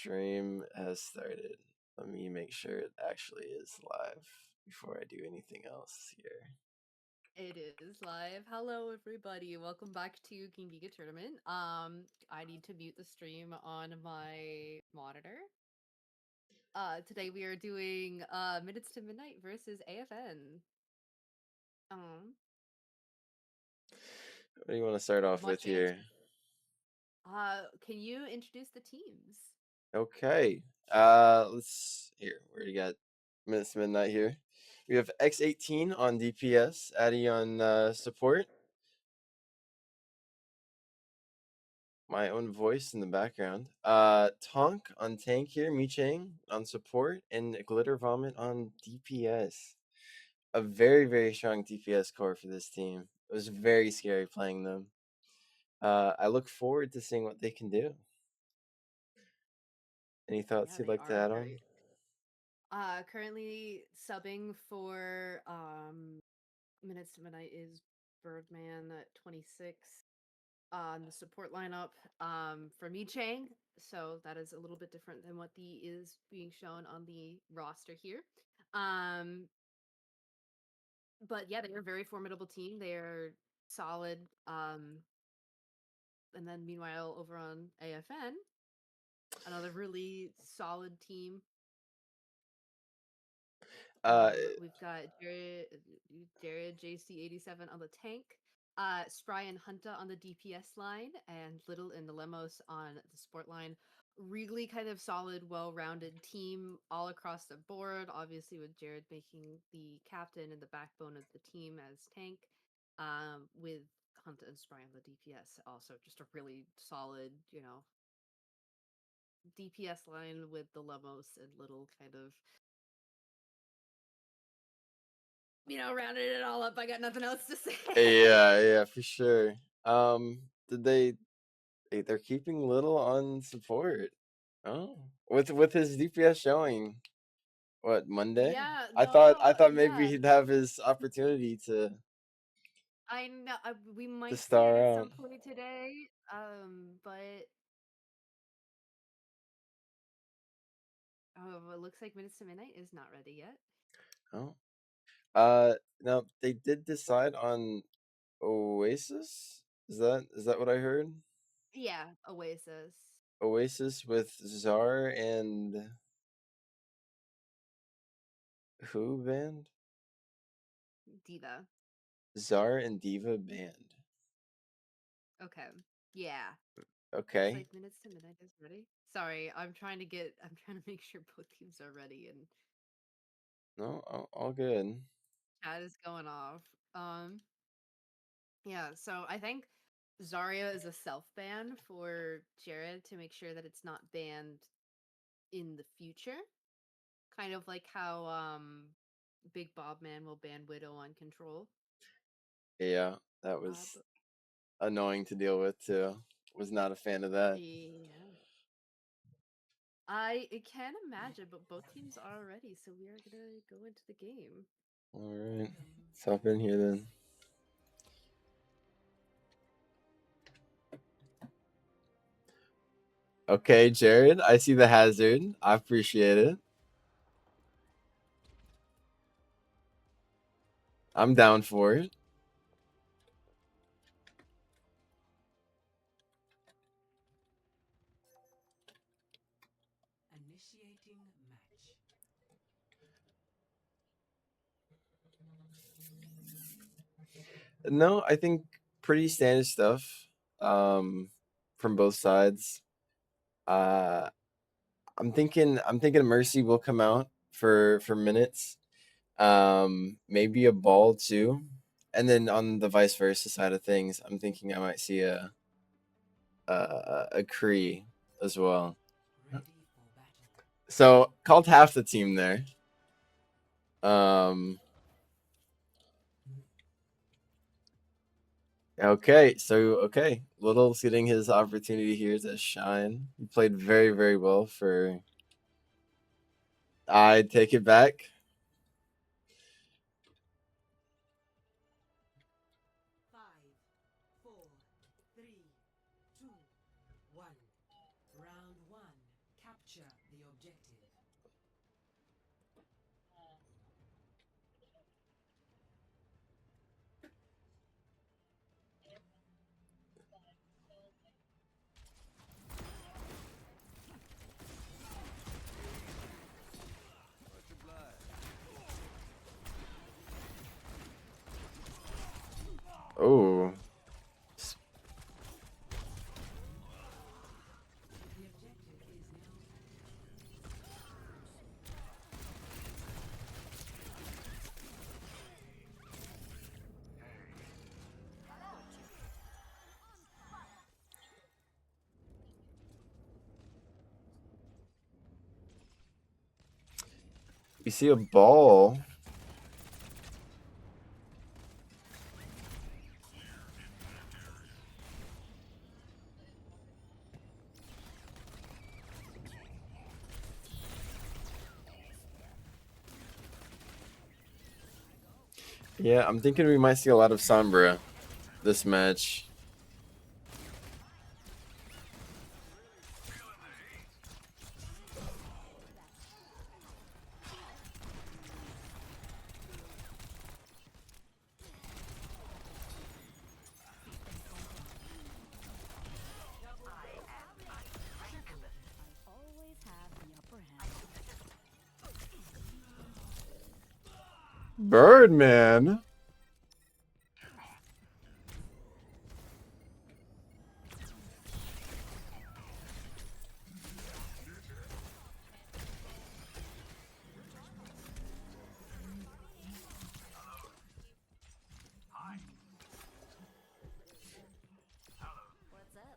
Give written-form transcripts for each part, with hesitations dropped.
stream has started. Let me make sure it actually is live before I do anything else here. It is live. Hello, everybody. Welcome back to King Giga Tournament. I need to mute the stream on my monitor. Today we are doing Minutes to Midnight versus AFN. Um, What do you want to start off with much here? Can you introduce the teams? Okay. Let's here. Where do you got Minutes to Midnight here? We have X18 on DPS, Addy on support. My own voice in the background. Tonk on tank here, Michang on support, and Glitter Vomit on DPS. A very, very strong DPS core for this team. It was very scary playing them. I look forward to seeing what they can do. Any thoughts Yeah, you'd they like to are add on? very. Currently subbing for Minutes to Midnight is Birdman at 26. On the support lineup for Mi Chang. So that is a little bit different than what the is being shown on the roster here. Um, but yeah, they're a very formidable team. They're solid. And then meanwhile, over on AFN, another really solid team. Uh, We've got Jared JC87 on the tank, Spry and Hunta on the DPS line, and Little and Lemos on the support line. Really kind of solid, well-rounded team all across the board. Obviously, with Jared making the captain and the backbone of the team as tank, with Hunta and Spry on the DPS. Also, just a really solid, DPS line with the Lemos and Little kind of rounded it all up. I got nothing else to say. yeah, for sure. Did they're keeping Little on support? Oh, with his DPS showing what Monday? Yeah, I thought maybe yeah. he'd have his opportunity I know we to might see it star at out. some point today. But it looks like Minutes to Midnight is not ready yet. Oh, now they did decide on Oasis. Is that what I heard? Yeah, Oasis, Oasis with Czar and who band? Diva. Czar and Diva band. Okay, yeah. Looks Okay. like Minutes to Midnight is ready. Sorry, I'm trying to make sure both teams are ready and No, all good. chat is going off. Um, yeah. So I think Zarya is a self ban for Jared to make sure that it's not banned in the future. Kind of like how Big Bob Man will ban Widow on Control. Yeah, that was But annoying to deal with too. Was not a fan of that. yeah, I can imagine, but both teams are ready, so we are gonna go into the game. All right, let's hop in here then. Okay, Jared, I see the hazard. I appreciate it. I'm down for it. Initiating match. No, I think pretty standard stuff from both sides. I'm thinking Mercy will come out for minutes. Maybe a ball too. And then on the vice versa side of things, I'm thinking I might see a Kree as well. Ready for battle. So called half the team there. Okay, Little's getting his opportunity here to shine. He played very, very well for. I take it back. 5, 4, 3, 2, 1. Round 1 captured. Capture the objective. Oh. The objective is now We see a ball. Yeah, I'm thinking we might see a lot of Sombra this match. Always have the upper hand. Birdman. What's up?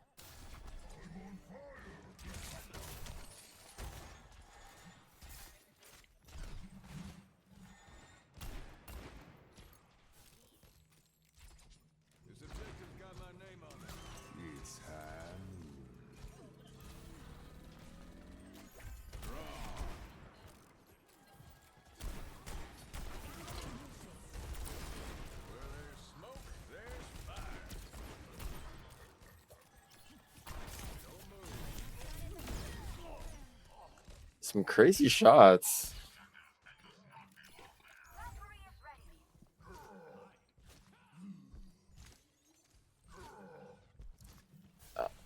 This objective's got my name on it. It's time. Where there's smoke, there's fire. Don't move. Some crazy shots.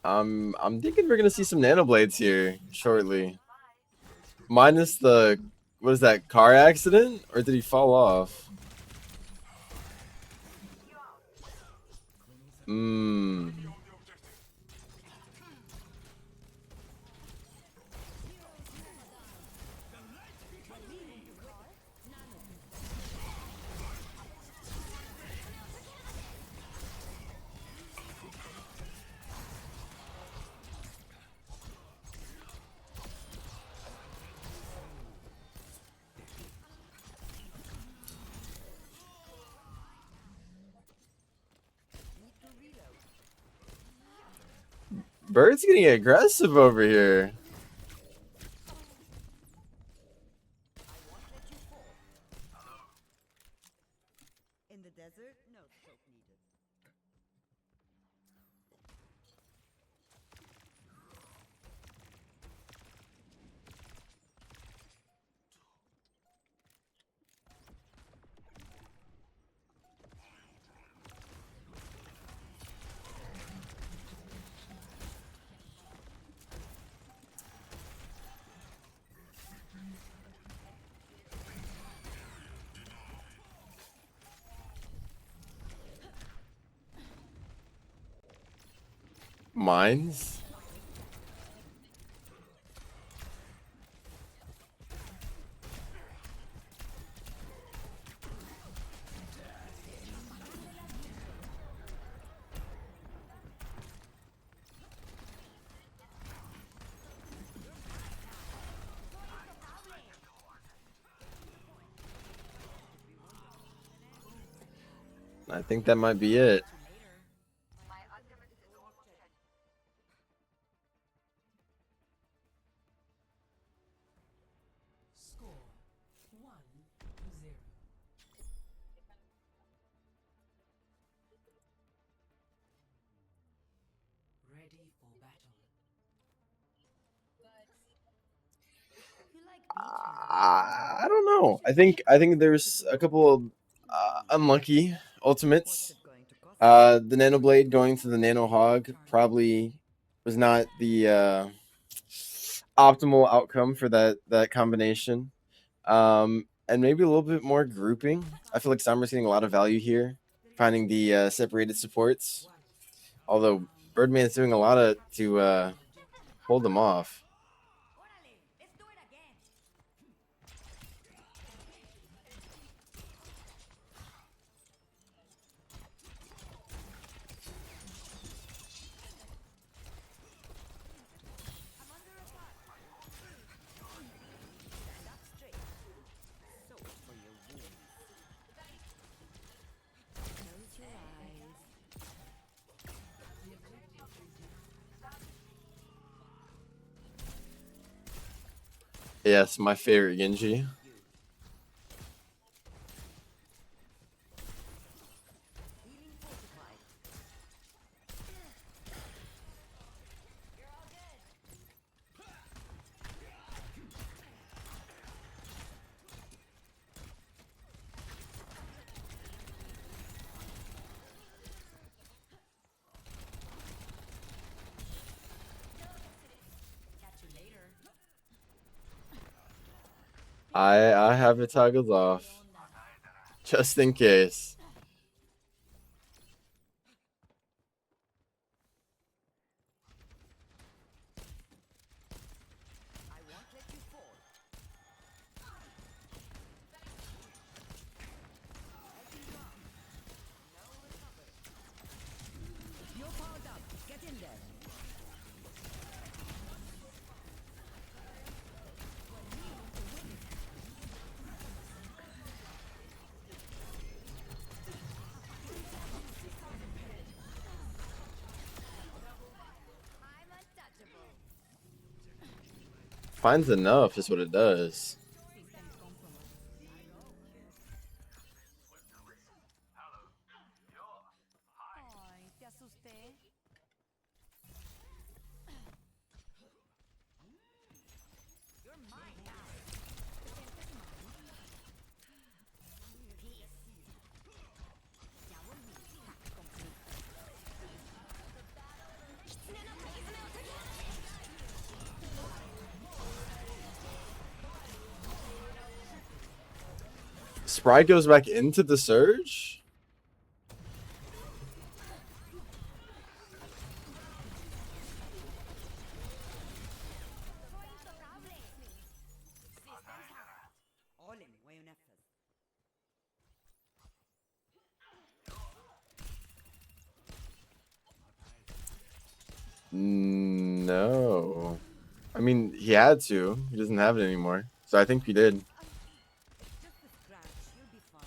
I'm thinking we're gonna see some Nanoblades here shortly. Minus the, what is that, car accident? Or did he fall off? Mmm. Bird's getting aggressive over here. In the desert, no soap needed. Mines? I think that might be it. score 1-0. Ready for battle. I don't know. I think there's a couple of unlucky What's ultimates. it going to cost? The Nano Blade going to the Nano Hog probably was not the optimal outcome for that combination. And maybe a little bit more grouping. I feel like Summer's getting a lot of value here, finding the separated supports. Although Birdman's doing a lot of to hold them off. So for your wounds. Close your eyes. Yes, my favorite Genji. Healing fortified. I have it toggled off just in case. I won't let you fall. You're powered up. Get in there. Finds enough is what it does. Ay, te asusté. You're mine now. Ya volví. Complete. Sprite goes back into the Surge? All in, way un effort. No. I mean, he had to. He doesn't have it anymore. So I think he did. Just a scratch. You'll be fine.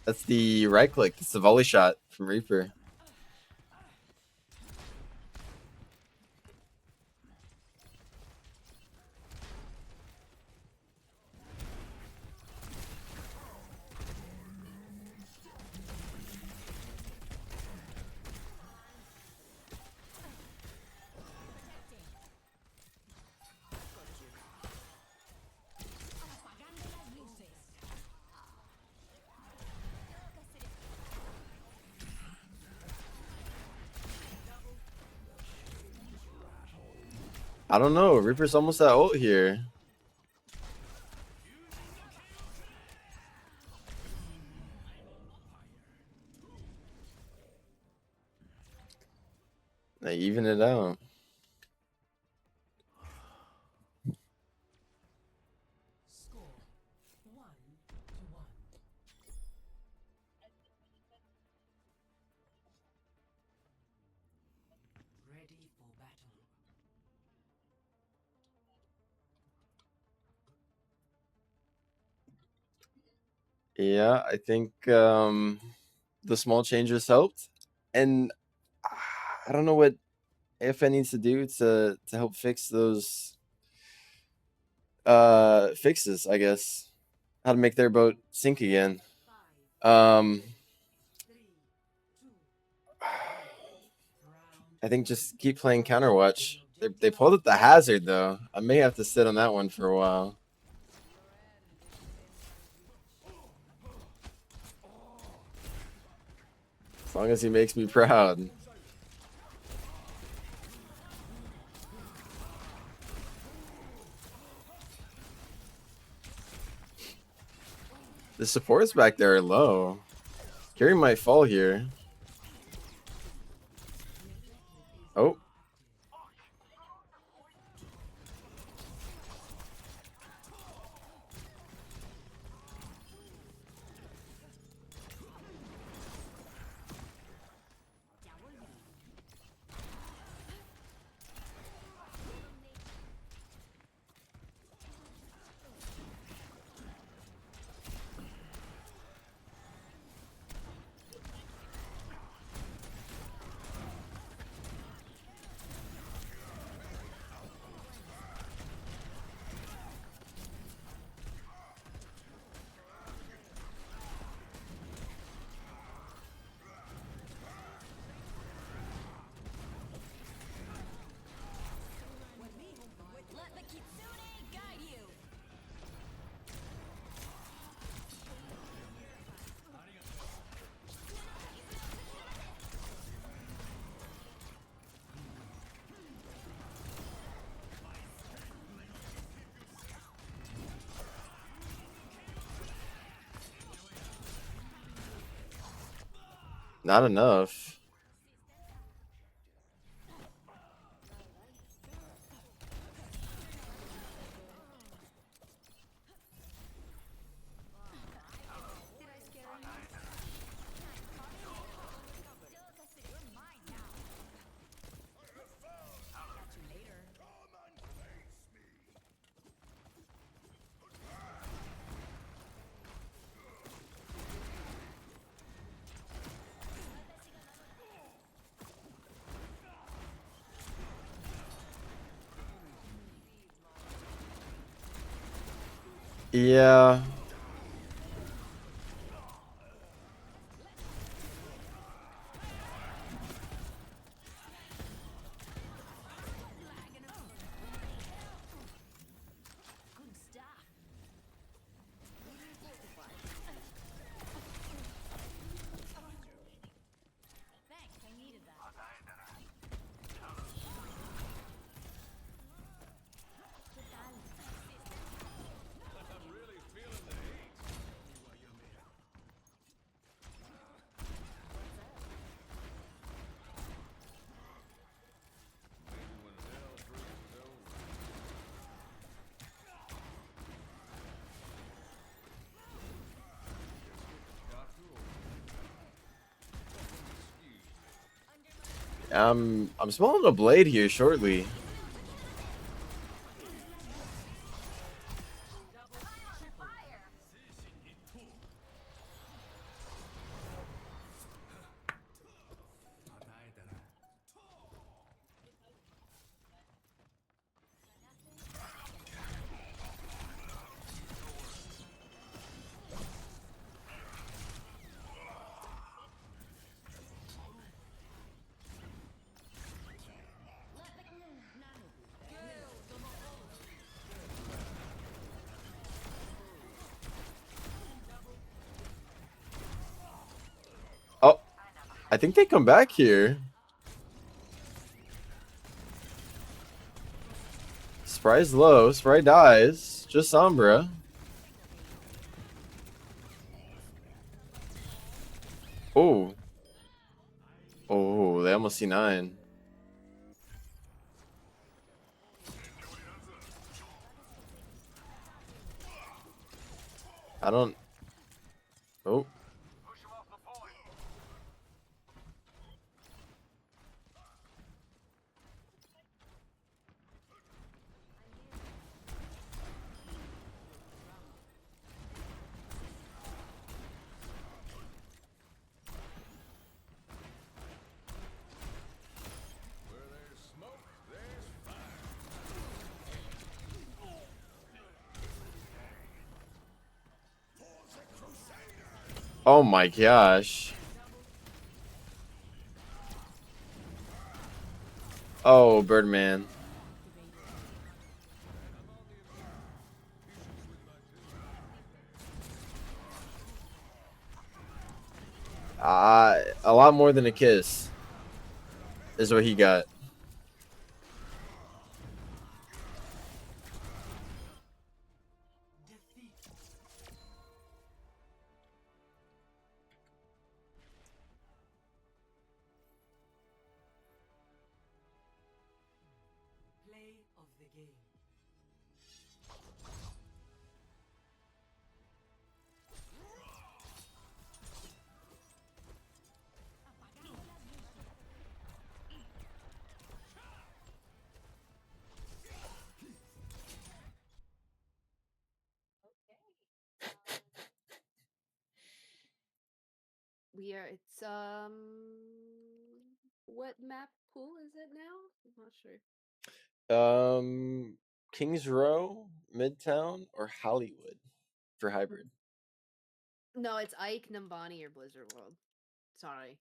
That's the right click. That's the volley shot from Reaper. I don't know. Reaper's almost at ult here. They even it out. Score 1-1. Ready for battle. Yeah, I think the small changes helped, and I don't know what AFN needs to do to help fix those fixes. I guess how to make their boat sink again. Um, I think just keep playing Counterwatch. They pulled up the hazard though. I may have to sit on that one for a while. As long as he makes me proud. The supports back there are low. Carry might fall here. Oh. Let the Kitsune guide you. Not enough. Yeah. Good stuff. Thanks, I needed that. I'm smelling a blade here shortly. Oh, I think they come back here. Spry's low. Spry dies. Just Sombra. Oh. Oh, they almost see 9. I don't. Oh. Oh my gosh. Oh, Birdman. A lot more than a kiss is what he got. Defeat. Play of the game. We are. It's what map pool is it now? I'm not sure. Kings Row, Midtown, or Hollywood for hybrid. No, it's Ike, Numbani, or Blizzard World. Sorry,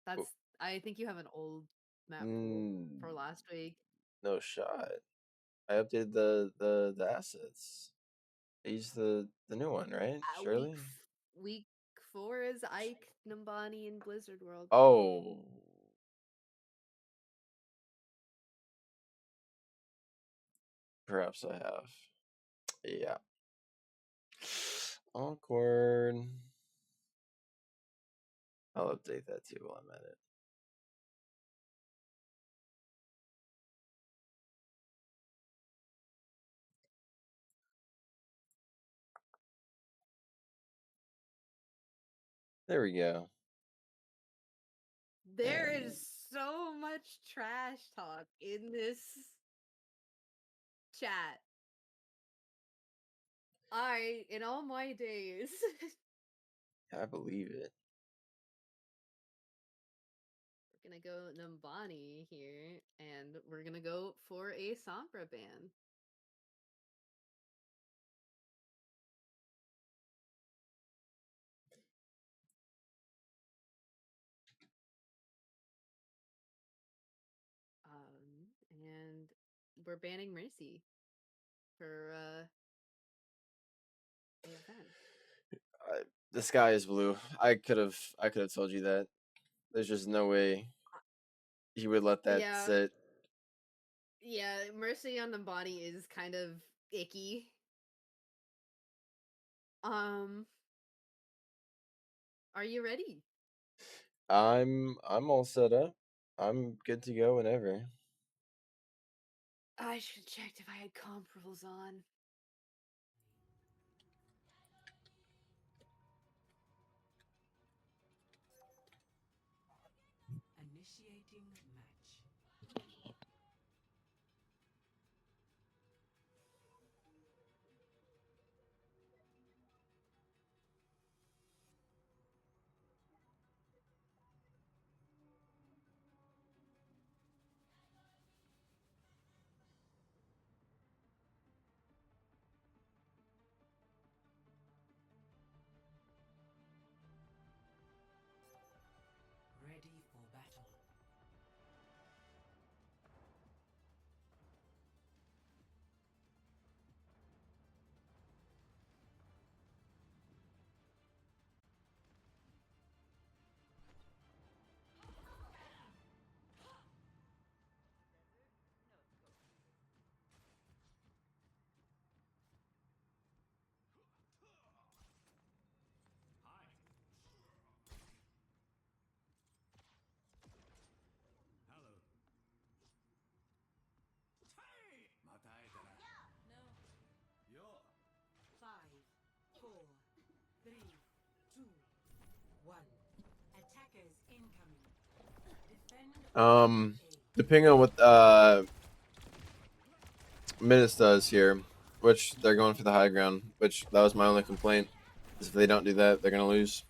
that's. I think you have an old map pool for last week. No shot. I updated the assets. I used the new one, right? Surely. Week 4 is Ike, Numbani, and Blizzard World. Oh. Perhaps I have. Yeah. Awkward. I'll update that too while I'm at it. There we go. There is so much trash talk in this chat. In all my days. I believe it. We're gonna go Numbani here, and we're gonna go for a Sombra ban. And we're banning Mercy for AFN. The sky is blue. I could have told you that. There's just no way he would let that sit. Yeah, Mercy on the body is kind of icky. Are you ready? I'm all set up. I'm good to go whenever. I should have checked if I had comp rules on. Initiating match. Ready for battle. Hello. Yo. 5, 4, 3, 2, 1. Attackers incoming. Defend. Depending on what Minus does here, which they're going for the high ground, which that was my only complaint, is if they don't do that, they're gonna lose.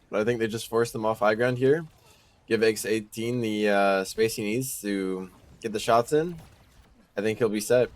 But I think they just forced them off high ground here. Give X18 the space he needs to get the shots in. I think he'll be set.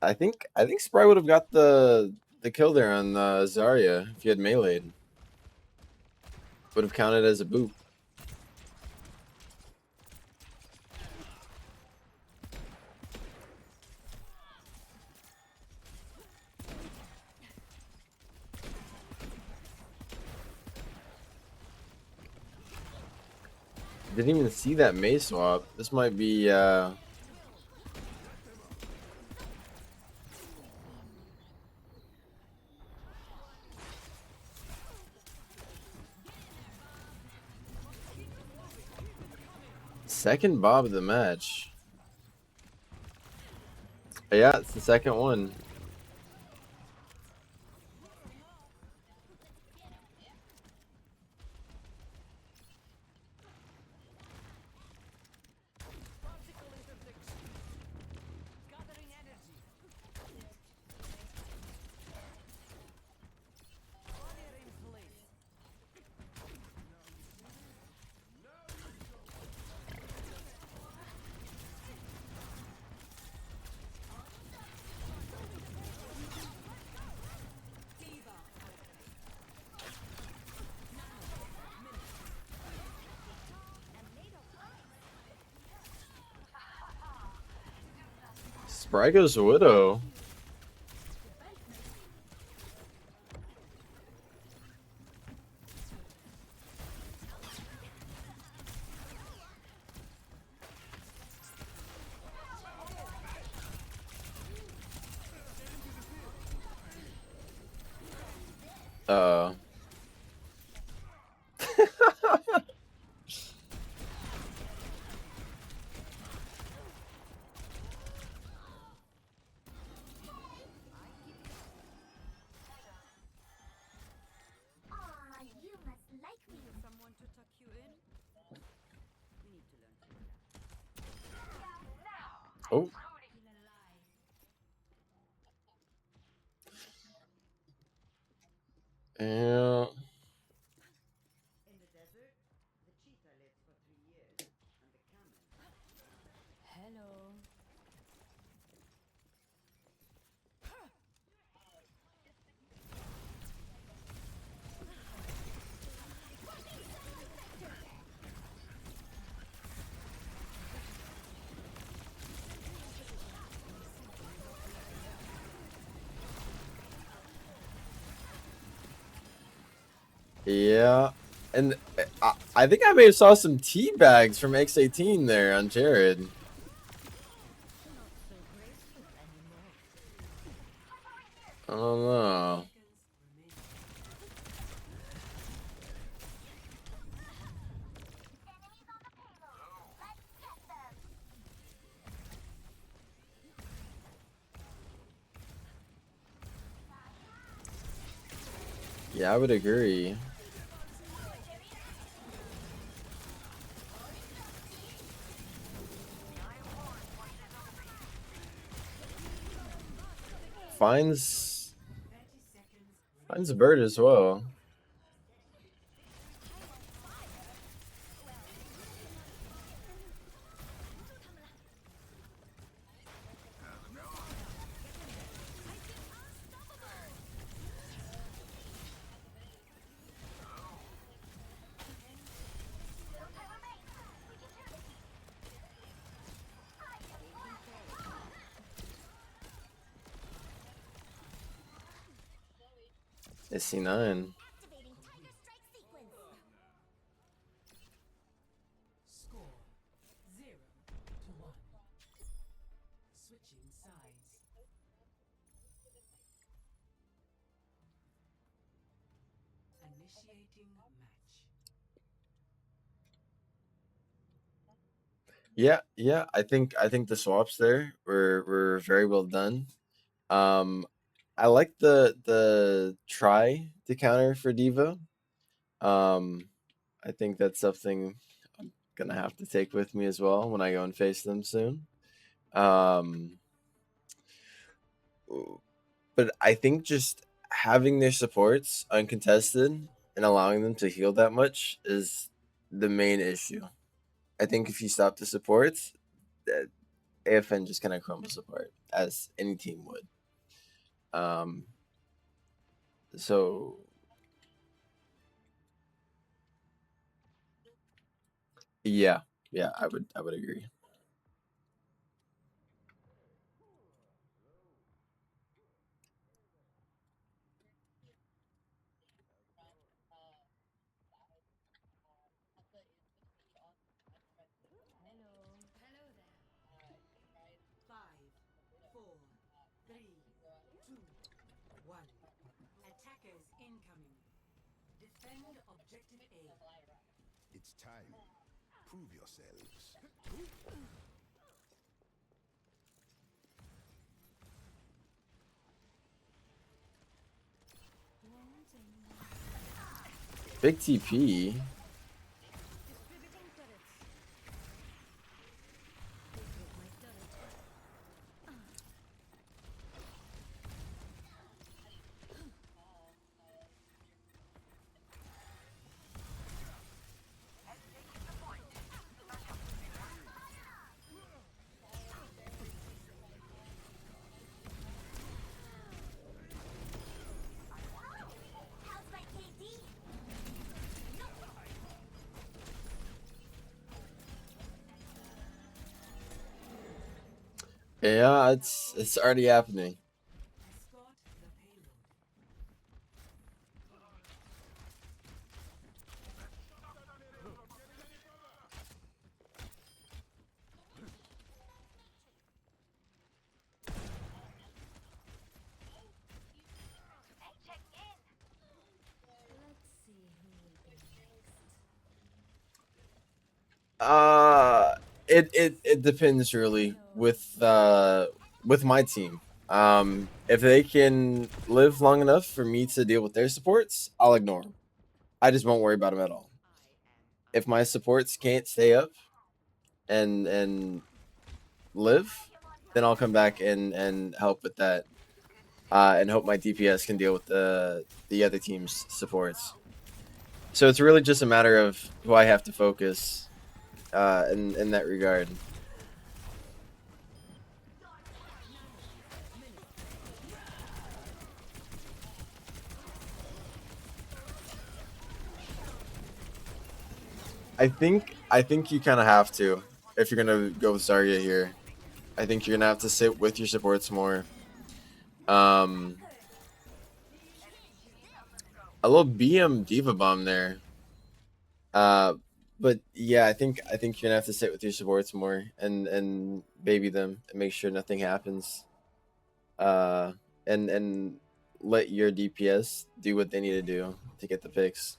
I think Spry would have got the kill there on Zarya if he had meleeed. Would have counted as a boop. Didn't even see that Mei swap. This might be second Bob of the match. Yeah, it's the second one. Spry goes Widow. Uh. You must like me. Someone to tuck you in? You need to learn to do that. Oh. Yeah. In the desert, the cheetah lives for 3 years, and the camel. Hello. Yeah. And I think I may have saw some tea bags from X18 there on Jared. Not so graceful anymore. I don't know. Yeah, I would agree. Finds a bird as well. SC9. Activating Tiger Strike sequence. Score 0-1. Switching sides. Initiating match. Yeah. I think the swaps there were very well done. I like the try to counter for Diva. I think that's something I'm gonna have to take with me as well when I go and face them soon. But I think just having their supports uncontested and allowing them to heal that much is the main issue. I think if you stop the supports, AFN just kind of crumbles apart as any team would. Um, so yeah, I would agree. Hello there. 5, 4, 3, 2, 1. Attackers incoming. Defend objective A. It's time. Prove yourselves. Big TP. Distributing turrets. They broke my turret. How's my KD? Yeah, it's already happening. Escort the payload. Let's see who will be next. It depends really with my team. If they can live long enough for me to deal with their supports, I'll ignore them. I just won't worry about them at all. If my supports can't stay up and live, then I'll come back and help with that. And hope my DPS can deal with the other team's supports. So it's really just a matter of who I have to focus in that regard. I think you kind of have to if you're gonna go with Zarya here. I think you're gonna have to sit with your supports more. Um, a little BM Diva Bomb there. But yeah, I think you're gonna have to sit with your supports more and baby them and make sure nothing happens. Uh, and let your DPS do what they need to do to get the picks.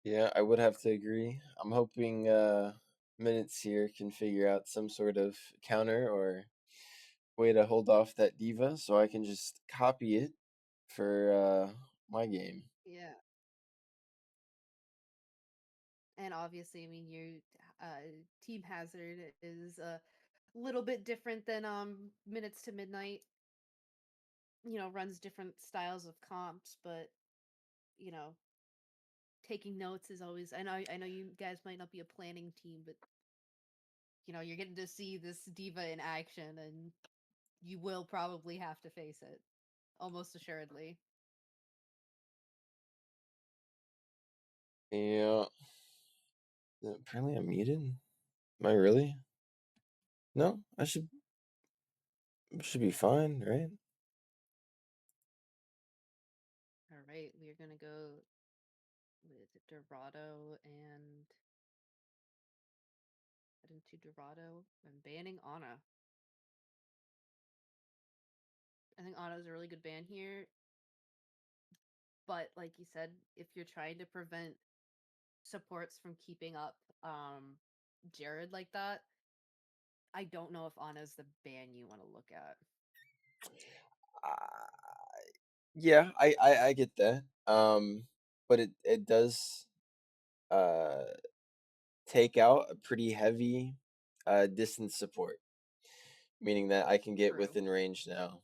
Yeah, I would have to agree. I'm hoping minutes here can figure out some sort of counter or way to hold off that diva so I can just copy it for my game. Yeah. And obviously, I mean, your Team Hazard is a little bit different than Minutes to Midnight. Runs different styles of comps, but you know, taking notes is always. I know you guys might not be a planning team, but you're getting to see this diva in action, and you will probably have to face it, almost assuredly. Yeah. Apparently I'm muted. Am I really? No, I should be fine, right? All right, we're gonna go with Dorado and head into Dorado and banning Ana. I think Ana's a really good ban here, but like you said, if you're trying to prevent supports from keeping up, Jared like that, I don't know if Ana's the ban you want to look at. Yeah, I get that. But it does take out a pretty heavy distance support, meaning that I can get True. within range now,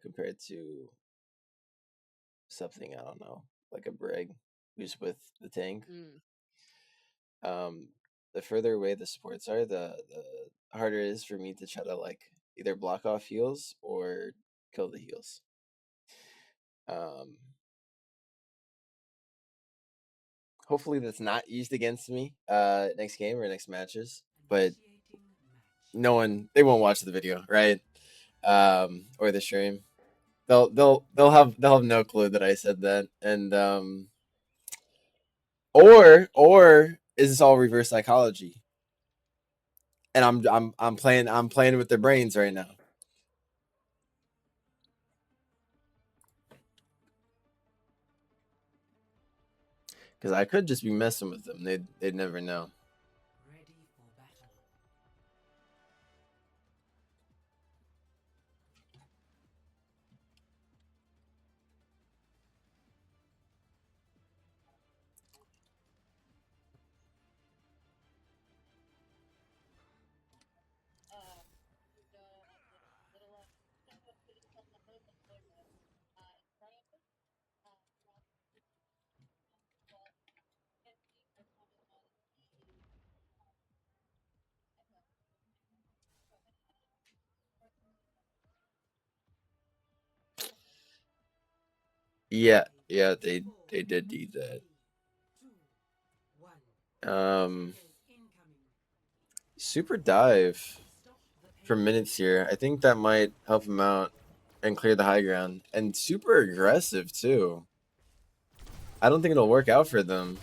compared to something, I don't know, like a Brig who's with the tank. Mm. The further away the supports are, the harder it is for me to try to like either block off heals or kill the heals. Hopefully that's not used against me next game or next matches, but Initiating match. no one, they won't watch the video, right? Or the stream. They'll have no clue that I said that. And or is this all reverse psychology? And I'm playing with their brains right now. Because I could just be messing with them. They'd never know. Ready for battle. Yeah, they did do that. 3, 2, 1. Um, Attackers incoming. super dive Stop the for payload. minutes here. I think that might help him out and clear the high ground. And super aggressive too. I don't think it'll work out for them.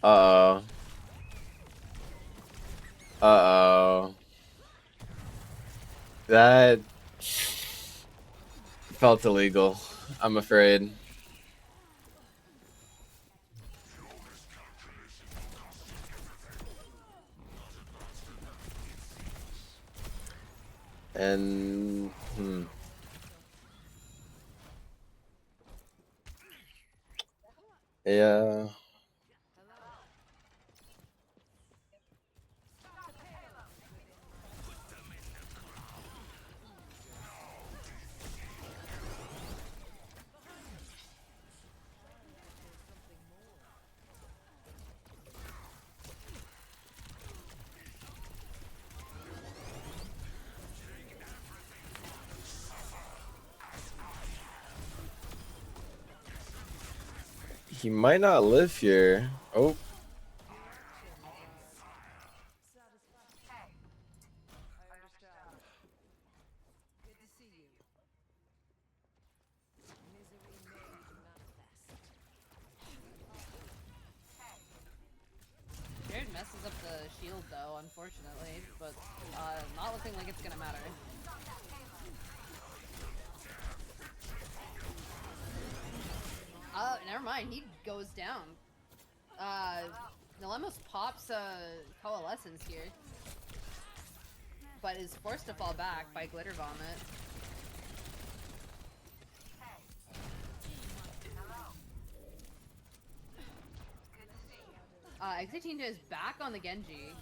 Uh-oh. Uh-oh. That felt illegal, I'm afraid. And yeah. He might not live here. Oh. Good to see you. Misery made manifest. Jared messes up the shield though, unfortunately, but not looking like it's gonna matter. Never mind, he goes down. Nilemos pops Coalescence here, but is forced to fall back by Glitter Vomit. Exitina is back on the Genji.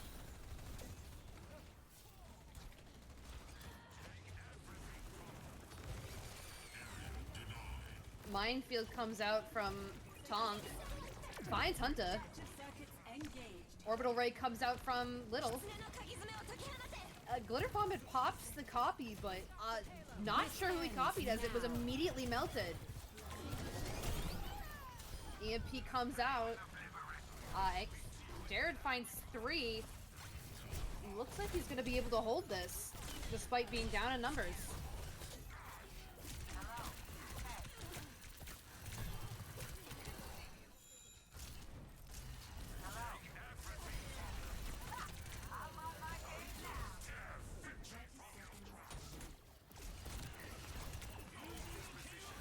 Minefield comes out from Tonk. Finds Hunta. Circuits engaged. Orbital Ray comes out from Little. Glitter Vomit pops the copy, but not sure who he copied as it was immediately melted. EMP comes out. Jared finds 3. Looks like he's gonna be able to hold this, despite being down in numbers.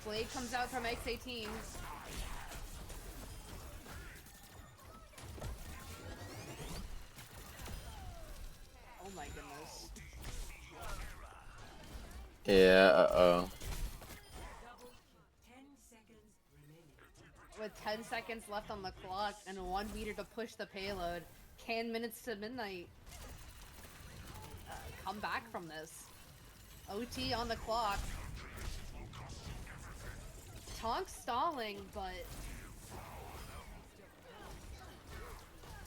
Blade comes out from X18. Oh my goodness. Yeah, uh-oh. Double kill. 10 seconds remaining. With 10 seconds left on the clock and 1 meter to push the payload, can minutes to midnight come back from this? OT on the clock. Tonk stalling, but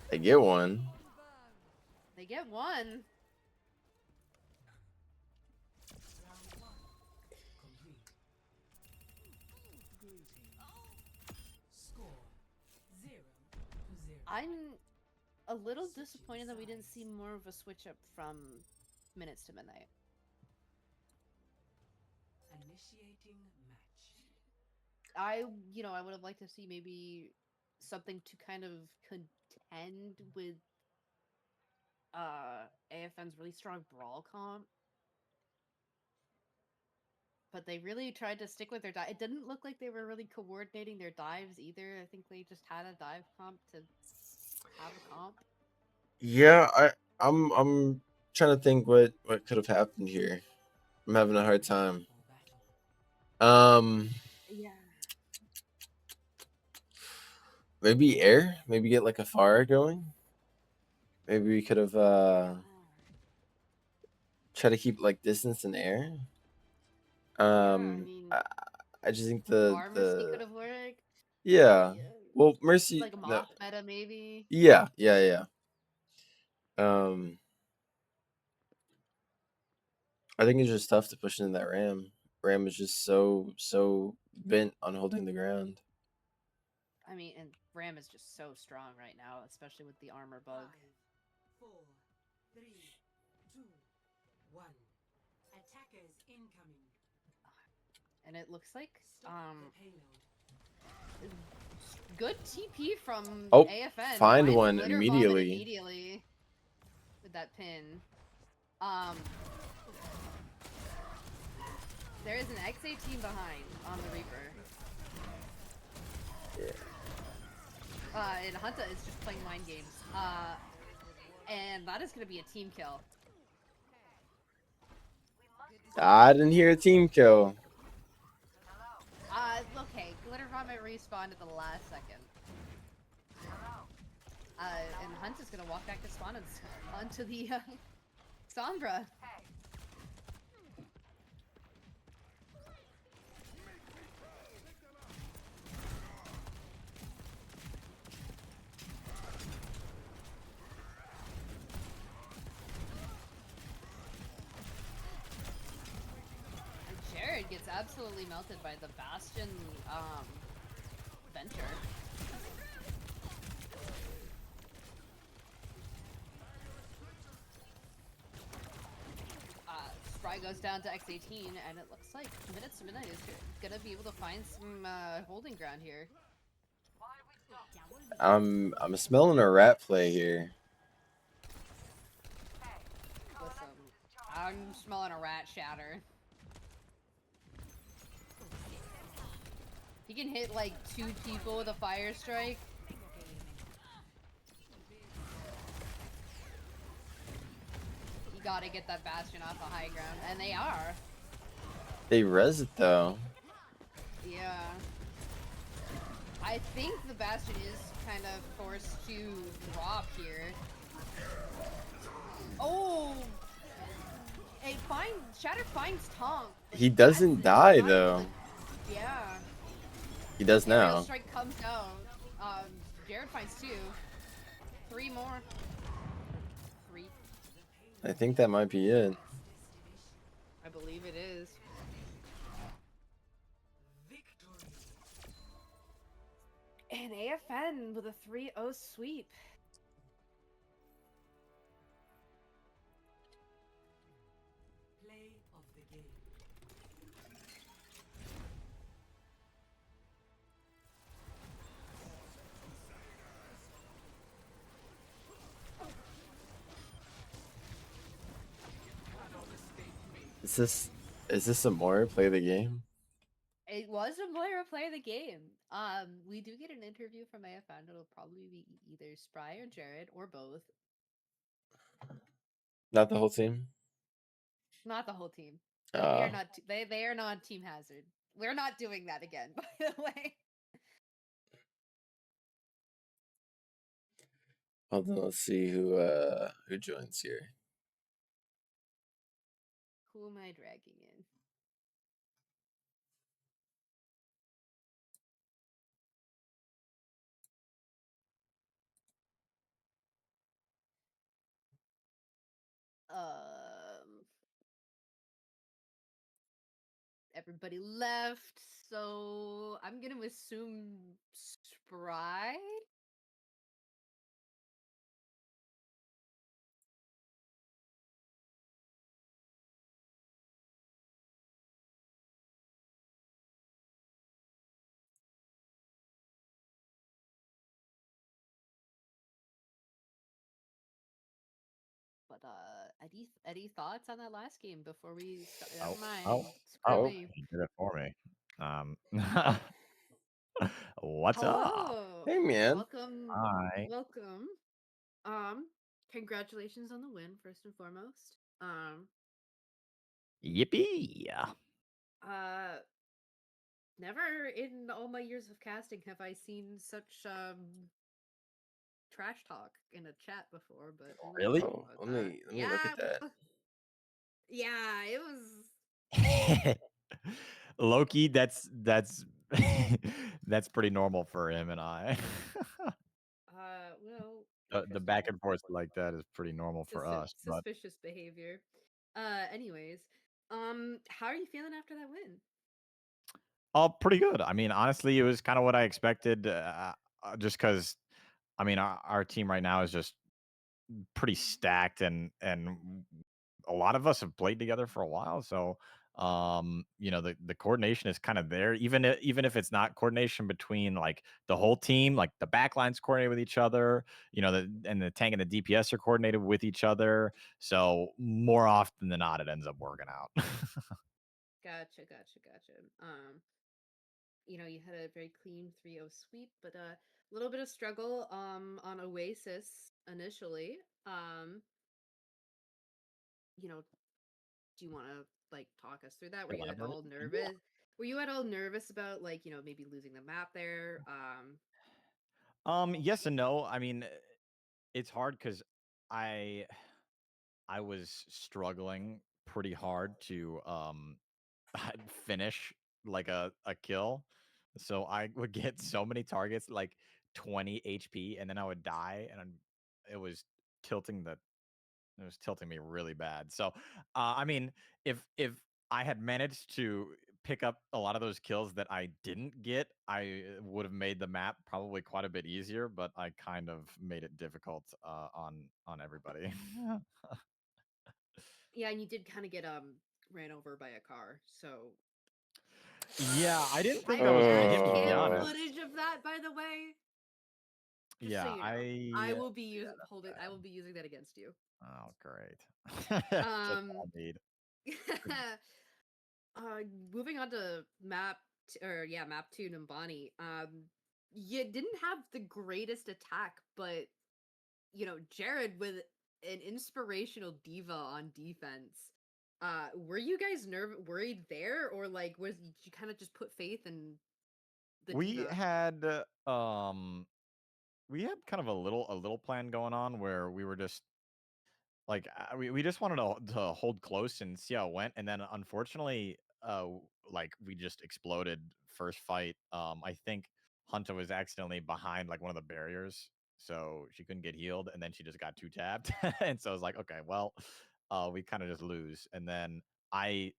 They get one. they get 1. Round 1 complete. Greetings. Score 0-0. I'm a little disappointed that we didn't see more of a switch up from minutes to midnight. Initiating match. I would have liked to see maybe something to kind of contend with AFN's really strong brawl comp. But they really tried to stick with their dive. It didn't look like they were really coordinating their dives either. I think they just had a dive comp to have a comp. Yeah, I'm trying to think what could have happened here. I'm having a hard time. For battle. Yeah. Maybe air? Maybe get like a fire going? Maybe we could have try to keep like distance in air. I mean, I just think Pharmacy could have worked. yeah. Well, Mercy Like a no. mock meta, maybe. Yeah. I think it's just tough to push into that ram. Ram is just so bent on holding the ground. I mean, and Ram is just so strong right now, especially with the armor bug. 5, 4, 3, 2, 1. Attackers incoming. And it looks like Stop the payload. good TP from Oh, AFN. find Finds one Glitter Vomit immediately. immediately with that pin. There is an X18 behind on the Reaper. And Hunta is just playing mind games. And that is going to be a team kill. I didn't hear a team kill. Okay, Glitter Vomit respawned at the last second. And Hunt is gonna walk back to spawn and onto the Sombra. Jared gets absolutely melted by the Bastion Venture. Spry goes down to X18, and it looks like Minutes to Midnight is gonna be able to find some holding ground here. I'm smelling a rat play here. Listen, I'm smelling a rat shatter. He can hit like 2 people with a fire strike. You gotta get that Bastion off the high ground, and they are. They res it though. Yeah. I think the Bastion is kind of forced to drop here. Oh! Shatter finds Tonk. He doesn't die though. Yeah. He does Aerial now. strike comes out. Jared finds 2. 3 more. 3. I think that might be it. I believe it is. Victory. And AFN with a 3-0 sweep. Play of the game. Is this some more play the game? It was a Moira play the game. We do get an interview from AFN. It'll probably be either Spry or Jared or both. Not the whole team. Not the whole team. They are Uh, not. They are not Team Hazard. We're not doing that again. By the way. hold on, let's see who joins here. Who am I dragging in? Everybody left, so I'm gonna assume Spry. But any thoughts on that last game before we start? Oh, Mine. oh, Screw oh, me. he did it for me. What's up? Hello. Hey man. Welcome. Hi. Welcome. Congratulations on the win, first and foremost. Yippee! Never in all my years of casting have I seen such trash talk in a chat before, but we won't Really? talk Oh, about let that. me look at that. Yeah, it was. Loki, that's that's pretty normal for him and I. Well, The back interesting. and forth like that is pretty normal for us, but Suspicious behavior. Anyways, how are you feeling after that win? pretty good. I mean, honestly, it was kind of what I expected. Just because, I mean, our team right now is just pretty stacked, and a lot of us have played together for a while, so the coordination is kind of there, even if it's not coordination between like the whole team, like the backlines coordinated with each other, and the tank and the DPS are coordinated with each other, so more often than not it ends up working out. Gotcha. You had a very clean 3-0 sweep, but a little bit of struggle on Oasis initially. Do you want to like talk us through that? Were you at Elaborate. all nervous? Were you at all nervous about like, maybe losing the map there? Yes and no. I mean, it's hard because I I was struggling pretty hard to finish like a kill. So I would get so many targets, like 20 HP, and then I would die, and it was tilting the it was tilting me really bad. So, I mean, if I had managed to pick up a lot of those kills that I didn't get, I would have made the map probably quite a bit easier. But I kind of made it difficult on everybody. Yeah, and you did kind of get ran over by a car. So Yeah, I didn't I think that was gonna have hit me, to be cam honest. footage of that, by the way. Just so Yeah, you know, I I will be yeah, using that's hold it. I bad. will be using that against you. Oh, great. Just Um, all I need. uh, moving on to map 2 Numbani. You didn't have the greatest attack, but Jared with an inspirational diva on defense. Were you guys worried there, or like was you kind of just put faith in the We diva? had we had kind of a little plan going on where we were just like we just wanted to hold close and see how it went, and then unfortunately like we just exploded first fight. I think Hunter was accidentally behind like one of the barriers, so she couldn't get healed, and then she just got two tapped. And so I was like, okay, well, we kind of just lose. And then I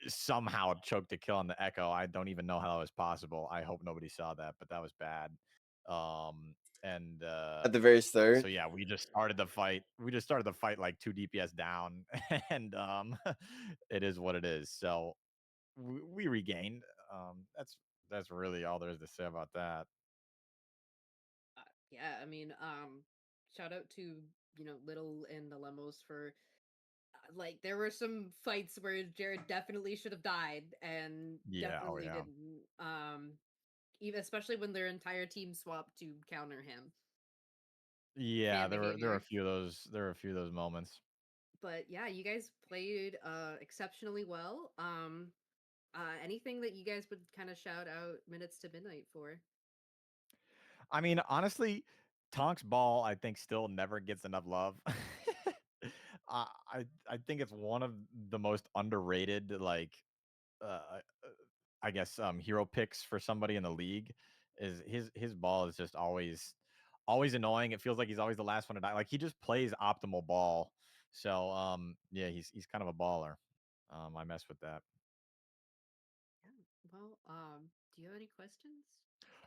somehow choked a kill on the Echo. I don't even know how that was possible. I hope nobody saw that, but that was bad. And At the very start. so yeah, we just started the fight. We just started the fight like 2 DPS down, and it is what it is. So we regained. That's really all there is to say about that. Yeah, I mean, shout out to Little and the Lemos for like there were some fights where Jared definitely should have died and Yeah. Oh definitely yeah. didn't. Even especially when their entire team swapped to counter him. Yeah. Fan There were a behavior. few of those. There were a few of those moments. But yeah, you guys played exceptionally well. Anything that you guys would kind of shout out Minutes to Midnight for? I mean, honestly, Tonk's ball, I think, still never gets enough love. I think it's one of the most underrated, like, uh, I guess, hero picks for somebody in the league. Is his ball is just always annoying. It feels like he's always the last one to die. Like he just plays optimal ball. So yeah, he's kind of a baller. I mess with that. Yeah. Well, do you have any questions?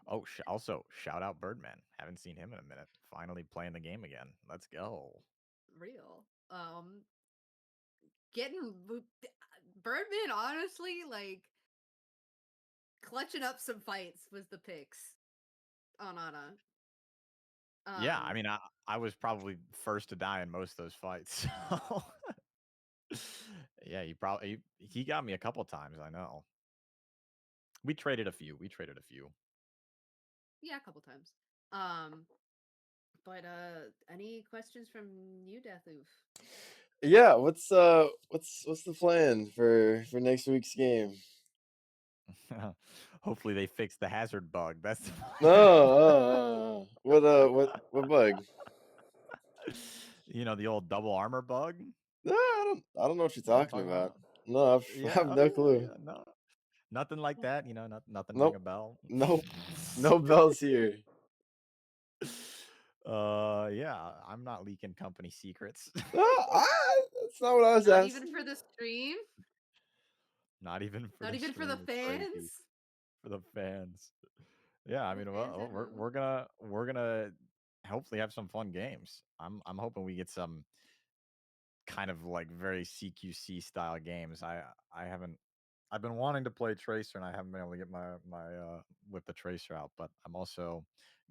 Oh, also shout out Birdman. Haven't seen him in a minute. Finally playing the game again. Let's go. Real. Getting Birdman, honestly, like clutching up some fights was the picks on Ana. Yeah, I Um, mean, I was probably first to die in most of those fights. So yeah, he got me a couple times. I know. We traded a few. We traded a few. yeah, a couple times. Um, but any questions from you, Deathoof? Yeah, what's the plan for next week's game? Hopefully they fix the hazard bug. That's No, what bug? the old double armor bug. No, I don't know what you're You know what I'm talking talking about. about? No, I Yeah. have Oh no yeah. clue. Yeah. No, nothing like that. Nothing ring a Nope. bell. Nope. No bells here. Yeah, I'm not leaking company secrets. That's not what I was Not even asking. for the stream. Not even for Not the even for the stream. It's crazy. fans. For the fans. Yeah, I The mean, fans well, at we're home. we're gonna we're gonna hopefully have some fun games. I'm hoping we get some kind of like very CQC style games. I haven't I've been wanting to play Tracer and I haven't been able to get my with the Tracer out, but I'm also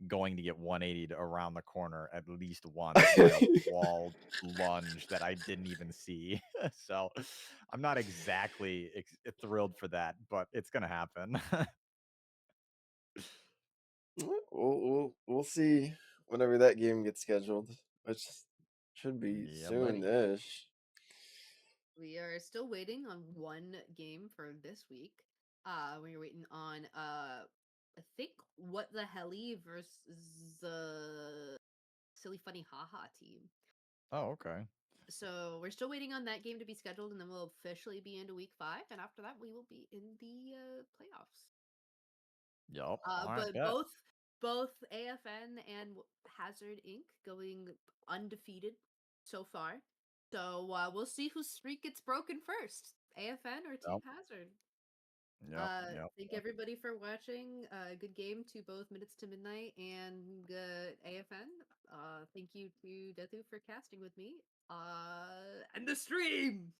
going to get 180 around the corner at least once by a wall lunge that I didn't even see. So I'm not exactly thrilled for that, but it's gonna happen. We'll see whenever that game gets scheduled, which should be Yeah, buddy. soon-ish. We are still waiting on one game for this week. We're waiting on I think What the Helly versus the Silly Funny Haha team. Oh, okay. So we're still waiting on that game to be scheduled, and then we'll officially be into week 5, and after that we will be in the playoffs. Yup. All right, But bet. both AFN and Hazard Inc. going undefeated so far. So we'll see whose streak gets broken first, AFN or Team Yep. Hazard. Yep. Yep. Thank everybody for watching. Good game to both Minutes to Midnight and AFN. Thank you to Deathu for casting with me. And the stream.